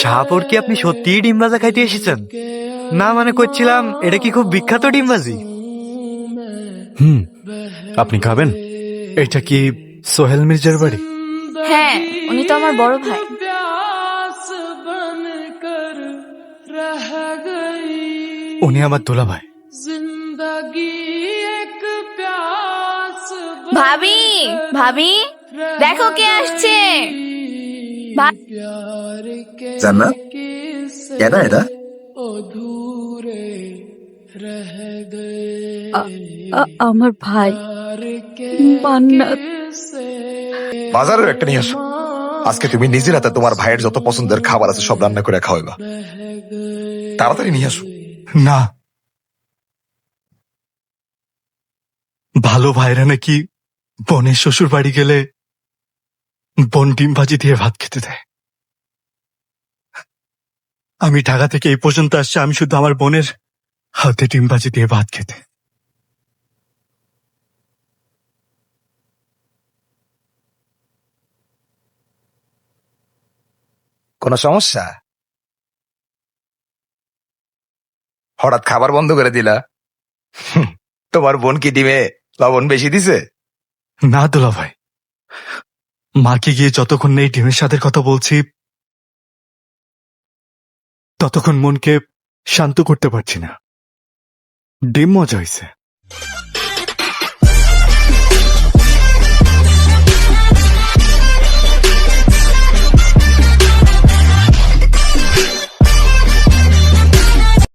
শাহপুর কি আপনি সত্যিই ডিম ভাজা খাইতে এসেছেন? না মানে করছিলাম এটা কি খুব বিখ্যাত ডিম ভাজি? হুম, আপনি খাবেন? এটা কি সোহেল মির্জার বাড়ি? হ্যাঁ, উনি তো আমার বড় ভাই। উনি আমার দোলা ভাই। ভাবি, ভাবি, দেখো কে আসছে। জান্নাত, কেডা এটা? আমার ভাই মান্নাত। বাজারের একটা নিয়ে আসো। আজকে তুমি নিজের হাতে তোমার ভাইয়ের যত পছন্দের খাবার আছে সব রান্না করে খাওয়াইবা। তাড়াতাড়ি নিয়ে আসো। না, ভালো ভাইরা নাকি বোনের শ্বশুর বাড়ি গেলে বোন ডিম ভাজি দিয়ে ভাত খেতে দেয়। আমি ঢাকা থেকে এই পর্যন্ত আসছি আমি শুধু আমার বোনের হাতে ডিম ভাজি দিয়ে ভাত খেতে। কোনো সমস্যা? হঠাৎ খাবার বন্ধ করে দিলা? তোমার বোন কি ডিমে লবণ বেশি দিছে? না দোলা ভাই, মাকে গিয়ে যতক্ষণ এই ডিমের স্বাদের কথা বলছি ততক্ষণ মনকে শান্ত করতে পারছি না। ডিম মজা হয়েছে।